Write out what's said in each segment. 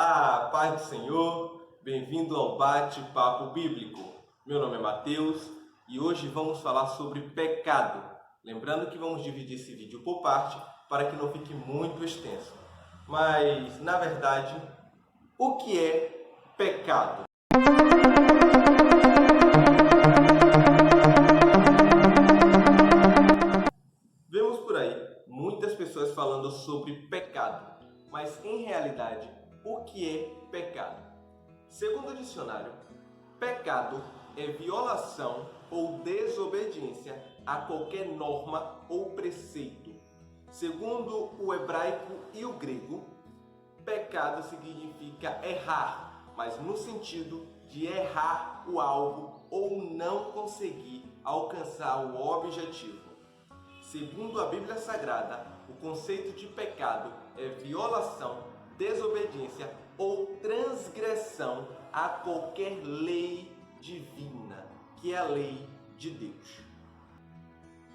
Olá, paz do Senhor, bem-vindo ao Bate-Papo Bíblico. Meu nome é Mateus e hoje vamos falar sobre pecado. Lembrando que vamos dividir esse vídeo por parte para que não fique muito extenso. Mas, na verdade, o que é pecado? Vemos por aí muitas pessoas falando sobre pecado, mas em realidade, o que é pecado? Segundo o dicionário, pecado é violação ou desobediência a qualquer norma ou preceito. Segundo o hebraico e o grego, pecado significa errar, mas no sentido de errar o alvo ou não conseguir alcançar o objetivo. Segundo a Bíblia Sagrada, o conceito de pecado é violação, desobediência ou transgressão a qualquer lei divina, que é a lei de Deus.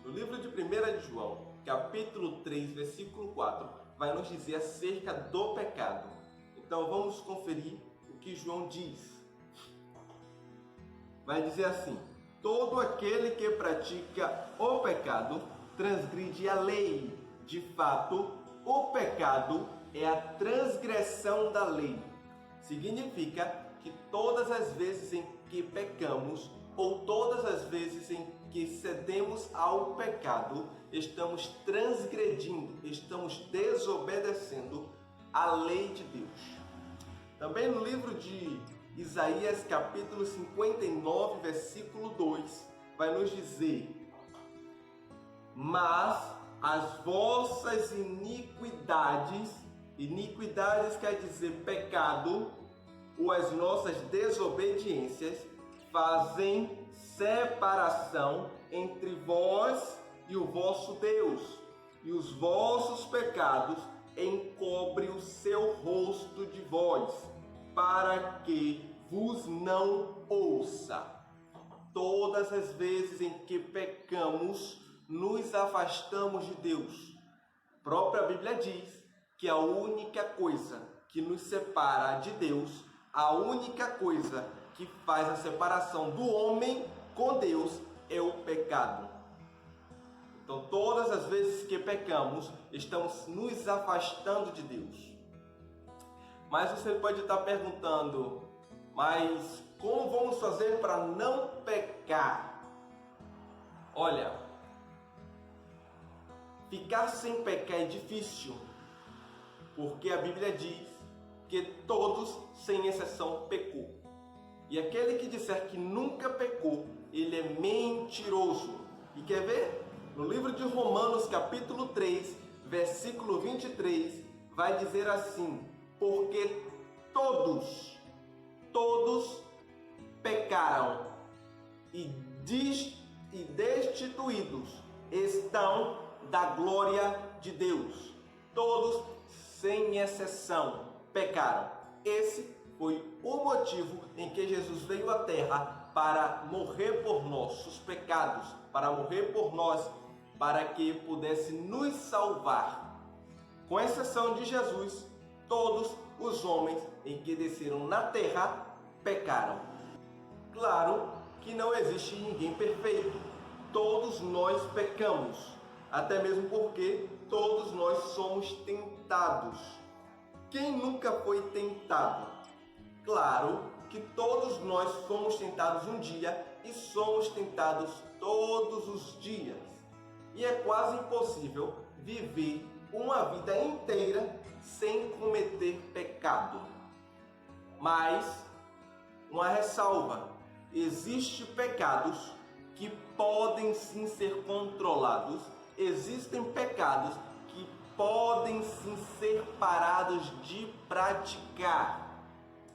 No livro de 1 de João, capítulo 3, versículo 4, vai nos dizer acerca do pecado. Então vamos conferir o que João diz. Vai dizer assim: todo aquele que pratica o pecado transgride a lei. De fato, o pecado é a transgressão da lei. Significa que todas as vezes em que pecamos ou todas as vezes em que cedemos ao pecado, estamos transgredindo, estamos desobedecendo a lei de Deus. Também no livro de Isaías, capítulo 59, versículo 2, vai nos dizer: mas as vossas iniquidades quer dizer pecado, ou as nossas desobediências, fazem separação entre vós e o vosso Deus, e os vossos pecados encobrem o seu rosto de vós, para que vos não ouça. Todas as vezes em que pecamos, nos afastamos de Deus. A própria Bíblia diz que a única coisa que nos separa de Deus, a única coisa que faz a separação do homem com Deus é o pecado. Então, todas as vezes que pecamos, estamos nos afastando de Deus. Mas você pode estar perguntando: mas como vamos fazer para não pecar? Olha, ficar sem pecar é difícil, porque a Bíblia diz que todos, sem exceção, pecou. E aquele que disser que nunca pecou, ele é mentiroso. E quer ver? No livro de Romanos, capítulo 3, versículo 23, vai dizer assim: porque todos pecaram e destituídos estão da glória de Deus. Todos, sem exceção, pecaram. Esse foi o motivo em que Jesus veio à Terra, para morrer por nossos pecados, para morrer por nós, para que pudesse nos salvar. Com exceção de Jesus, todos os homens em que desceram na Terra pecaram. Claro que não existe ninguém perfeito. Todos nós pecamos, até mesmo porque todos nós somos tentados. Quem nunca foi tentado? Claro que todos nós fomos tentados um dia e somos tentados todos os dias. E é quase impossível viver uma vida inteira sem cometer pecado. Mas, uma ressalva: existem pecados que podem sim ser controlados, existem pecados que podem sim ser parados de praticar,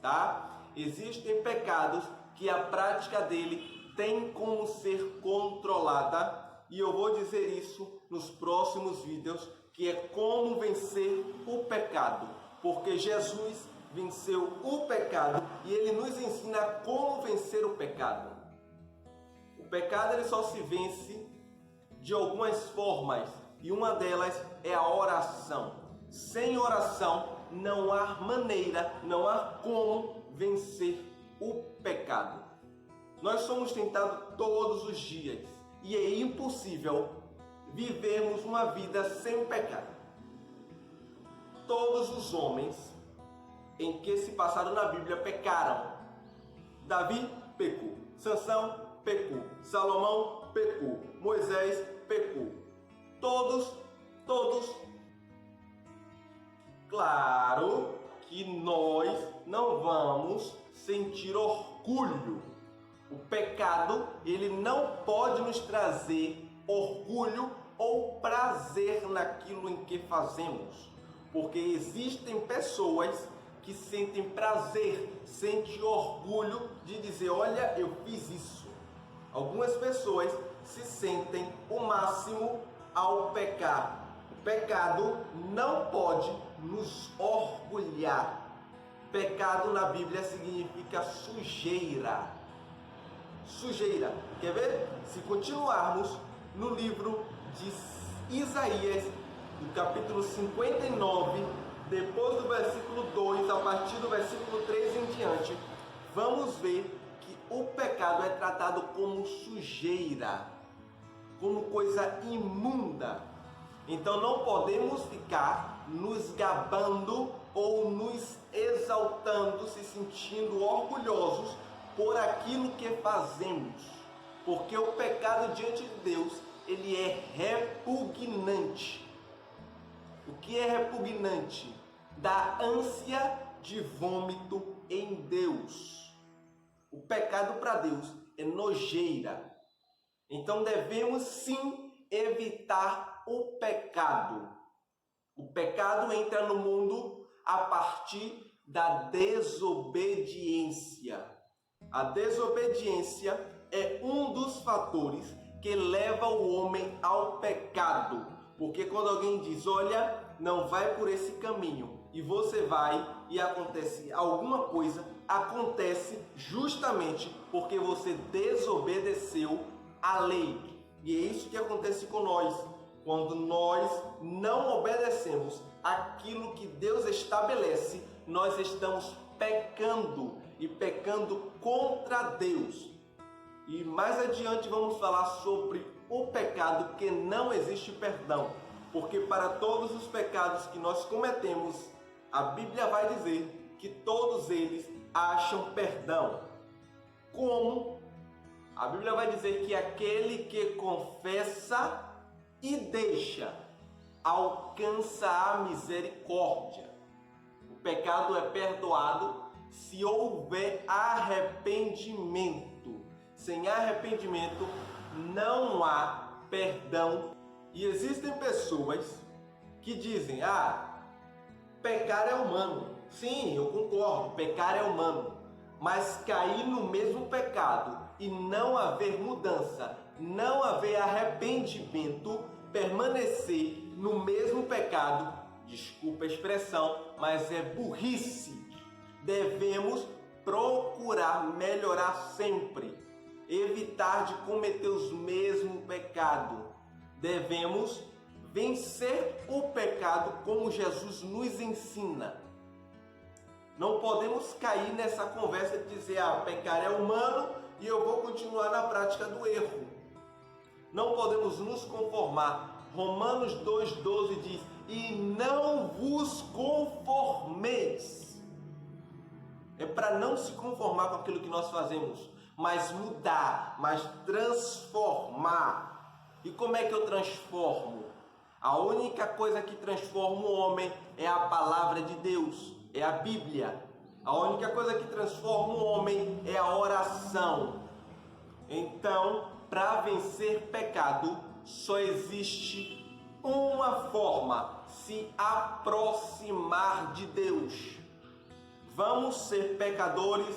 tá? Existem pecados que a prática dele tem como ser controlada, e eu vou dizer isso nos próximos vídeos, que é como vencer o pecado, porque Jesus venceu o pecado e ele nos ensina como vencer o pecado. O pecado ele só se vence de algumas formas, e uma delas é a oração. Sem oração não há maneira, não há como vencer o pecado. Nós somos tentados todos os dias e é impossível vivermos uma vida sem pecado. Todos os homens em que se passaram na Bíblia pecaram. Davi pecou, Sansão pecou, Salomão pecou, Moisés pecou. Todos. Claro que nós não vamos sentir orgulho. O pecado, ele não pode nos trazer orgulho ou prazer naquilo em que fazemos. Porque existem pessoas que sentem prazer, sentem orgulho de dizer, olha, eu fiz isso. Algumas pessoas se sentem o máximo ao pecar. O pecado não pode nos orgulhar. Pecado na Bíblia significa sujeira. Sujeira. Quer ver? Se continuarmos no livro de Isaías, no capítulo 59, depois do versículo 2, a partir do versículo 3 em diante, vamos ver que o pecado é tratado como sujeira, como coisa imunda. Então não podemos ficar nos gabando ou nos exaltando, se sentindo orgulhosos por aquilo que fazemos. Porque o pecado diante de Deus, ele é repugnante. O que é repugnante? Dá ânsia de vômito em Deus. O pecado para Deus é nojeira. Então devemos sim evitar o pecado. O pecado entra no mundo a partir da desobediência. A desobediência é um dos fatores que leva o homem ao pecado. Porque quando alguém diz, olha, não vai por esse caminho, e você vai e acontece alguma coisa, acontece justamente porque você desobedeceu a lei. E é isso que acontece com nós. Quando nós não obedecemos aquilo que Deus estabelece, nós estamos pecando e pecando contra Deus. E mais adiante vamos falar sobre o pecado que não existe perdão. Porque para todos os pecados que nós cometemos, a Bíblia vai dizer que todos eles acham perdão. Como? A Bíblia vai dizer que aquele que confessa e deixa, alcança a misericórdia. O pecado é perdoado se houver arrependimento. Sem arrependimento não há perdão. E existem pessoas que dizem, pecar é humano. Sim, eu concordo, pecar é humano. Mas cair no mesmo pecado e não haver mudança, não haver arrependimento, permanecer no mesmo pecado, desculpa a expressão, mas é burrice. Devemos procurar melhorar sempre, evitar de cometer os mesmos pecados. Devemos vencer o pecado como Jesus nos ensina. Não podemos cair nessa conversa de dizer, pecar é humano e eu vou continuar na prática do erro. Não podemos nos conformar. Romanos 2,12 diz, e não vos conformeis. É para não se conformar com aquilo que nós fazemos, mas mudar, mas transformar. E como é que eu transformo? A única coisa que transforma o homem é a palavra de Deus, é a Bíblia. A única coisa que transforma o homem é a oração. Então, para vencer pecado, só existe uma forma: se aproximar de Deus. Vamos ser pecadores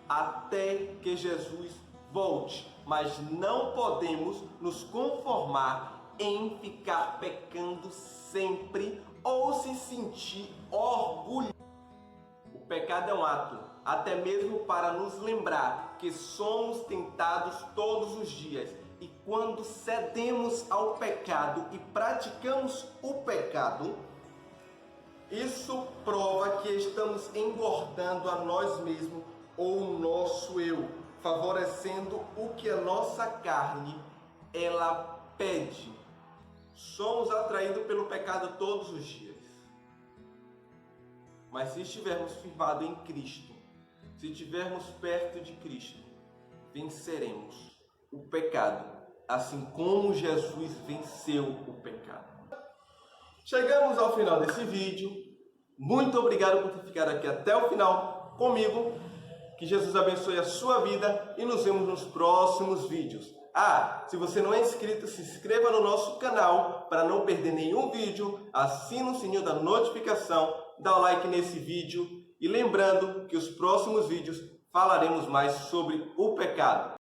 até que Jesus volte, mas não podemos nos conformar em ficar pecando sempre ou se sentir orgulhoso. O pecado é um ato, até mesmo para nos lembrar que somos tentados todos os dias. E quando cedemos ao pecado e praticamos o pecado, Isso prova que estamos engordando a nós mesmos ou o nosso eu, favorecendo o que a nossa carne ela pede. Somos atraídos pelo pecado todos os dias. Mas se estivermos firmados em Cristo, se estivermos perto de Cristo, venceremos o pecado, assim como Jesus venceu o pecado. Chegamos ao final desse vídeo. Muito obrigado por ter ficado aqui até o final comigo. Que Jesus abençoe a sua vida e nos vemos nos próximos vídeos. Se você não é inscrito, se inscreva no nosso canal para não perder nenhum vídeo. Assina o sininho da notificação, dá o like nesse vídeo. E lembrando que os próximos vídeos falaremos mais sobre o pecado.